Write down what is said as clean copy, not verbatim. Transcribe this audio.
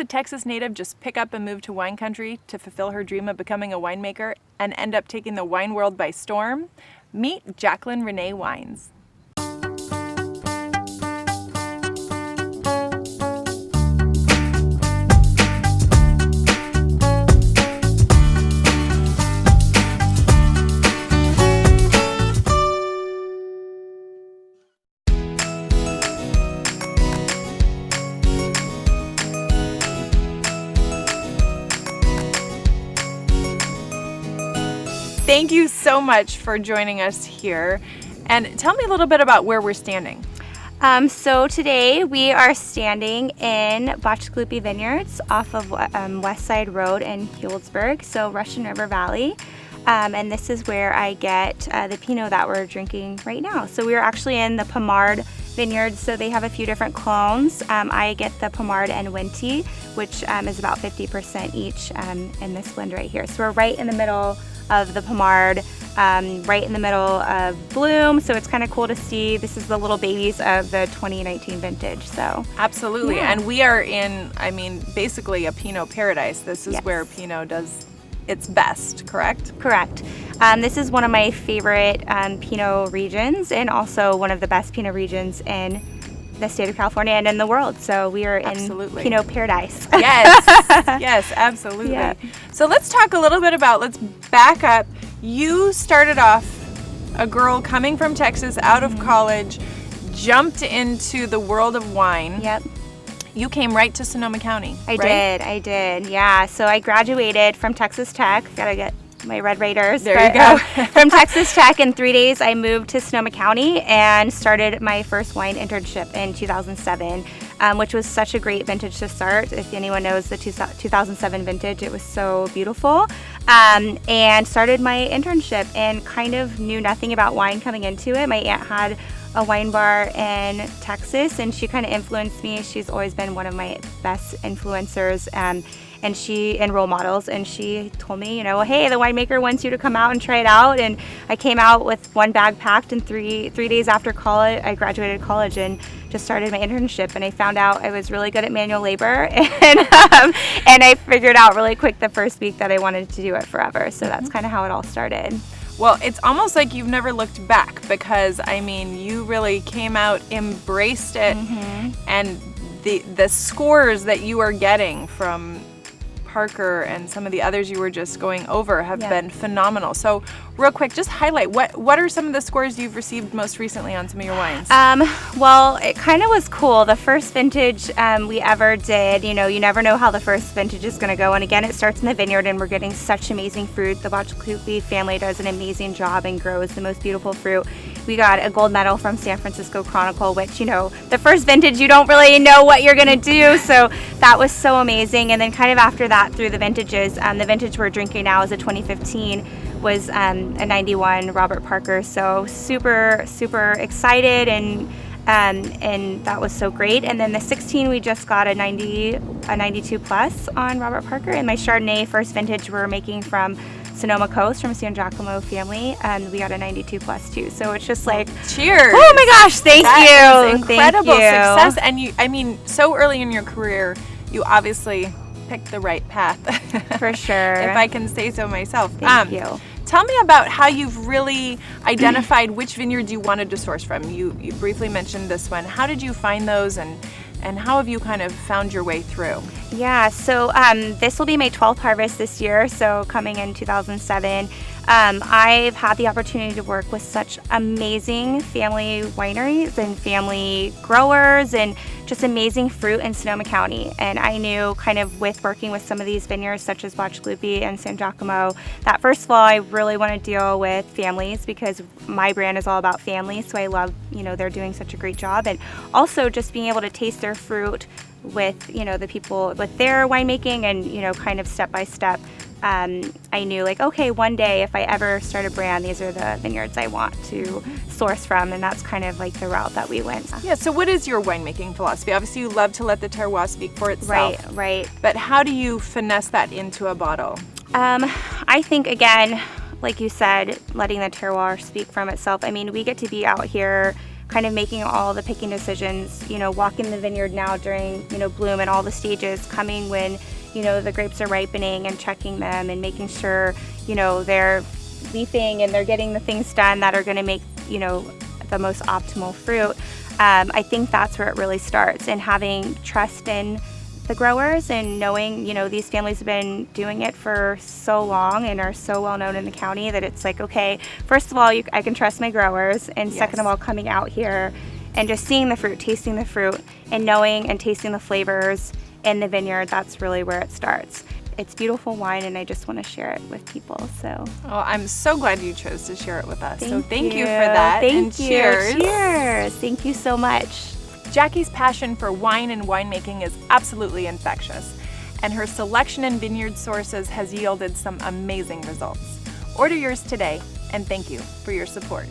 a Texas native just pick up and move to wine country to fulfill her dream of becoming a winemaker and end up taking the wine world by storm? Meet Jaclynn Renee Wines. Thank you so much for joining us here. And tell me a little bit about where we're standing. So today we are standing in Bacigalupi Vineyards off of West Side Road in Healdsburg, so Russian River Valley. And this is where I get the Pinot that we're drinking right now. So we're actually in the Pinot vineyards, so they have a few different clones. I get the Pinot and Winty, which is about 50% each in this blend right here. So we're right in the middle of the Pinot, right in the middle of bloom, so it's kind of cool to see. This is the little babies of the 2019 vintage. So absolutely, yeah. And we are in, I mean, basically a Pinot paradise. This is where Pinot does its best, correct? Correct. This is one of my favorite Pinot regions, and also one of the best Pinot regions in the state of California and in the world. So we are in Pinot paradise. Yes, yes, absolutely. Yeah. So let's talk a little bit about, let's back up. You started off a girl coming from Texas out of college, jumped into the world of wine. Yep. You came right to Sonoma County, I did, yeah. So I graduated from Texas Tech. Gotta get my Red Raiders. There you go. From Texas Tech. In 3 days, I moved to Sonoma County and started my first wine internship in 2007, which was such a great vintage to start. If anyone knows the 2007 vintage, it was so beautiful. And started my internship and kind of knew nothing about wine coming into it. My aunt had a wine bar in Texas, and she kind of influenced me. She's always been one of my best influencers and role models, and she told me, you know, hey, the winemaker wants you to come out and try it out. And I came out with one bag packed, and three days after college, I graduated college and just started my internship. And I found out I was really good at manual labor, and I figured out really quick the first week that I wanted to do it forever. So that's kind of how it all started. Well, it's almost like you've never looked back, because I mean, you really came out, embraced it, and the scores that you are getting from Parker and some of the others you were just going over have been phenomenal. So real quick, just highlight what are some of the scores you've received most recently on some of your wines? Well, it kind of was cool. The first vintage we ever did, you know, you never know how the first vintage is going to go. And again, it starts in the vineyard, and we're getting such amazing fruit. The Bacigalupi family does an amazing job and grows the most beautiful fruit. We got a gold medal from San Francisco Chronicle, which, you know, the first vintage, you don't really know what you're going to do. So that was so amazing. And then kind of after that, through the vintages, the vintage we're drinking now is a 2015, was a 91 Robert Parker. So super, super excited, and that was so great. And then the 16, we just got a 92 plus on Robert Parker. And my Chardonnay first vintage we're making from Sonoma Coast, from San Giacomo family, and we got a 92 plus too. So it's just like, cheers! Oh my gosh, thank you! Incredible thank you. Success. And you, I mean, so early in your career, you obviously picked the right path. For sure. If I can say so myself. Thank you. Tell me about how you've really identified which vineyards you wanted to source from. You briefly mentioned this one. How did you find those, and how have you kind of found your way through? Yeah, so this will be my 12th harvest this year, so coming in 2007. I've had the opportunity to work with such amazing family wineries and family growers, and just amazing fruit in Sonoma County. And I knew, kind of with working with some of these vineyards such as Bacigalupi and San Giacomo, that first of all, I really want to deal with families, because my brand is all about families. So I love, you know, they're doing such a great job, and also just being able to taste their fruit with, you know, the people with their winemaking, and, you know, kind of step by step. I knew, like, okay, one day if I ever start a brand, these are the vineyards I want to source from, and that's kind of like the route that we went. Yeah, so what is your winemaking philosophy? Obviously, you love to let the terroir speak for itself. Right. But how do you finesse that into a bottle? I think, again, like you said, letting the terroir speak from itself. I mean, we get to be out here kind of making all the picking decisions, walking the vineyard now during, bloom and all the stages, coming when, the grapes are ripening and checking them and making sure, they're leafing and they're getting the things done that are going to make, the most optimal fruit. I think that's where it really starts, and having trust in the growers and knowing, these families have been doing it for so long and are so well known in the county that it's like, okay, first of all, I can trust my growers, and second of all, coming out here and just seeing the fruit, tasting the fruit, and knowing and tasting the flavors in the vineyard, that's really where it starts. It's beautiful wine, and I just want to share it with people. So, I'm so glad you chose to share it with us. Thank you for that. Thank you. Cheers. Cheers. Thank you so much. Jackie's passion for wine and winemaking is absolutely infectious, and her selection in vineyard sources has yielded some amazing results. Order yours today, and thank you for your support.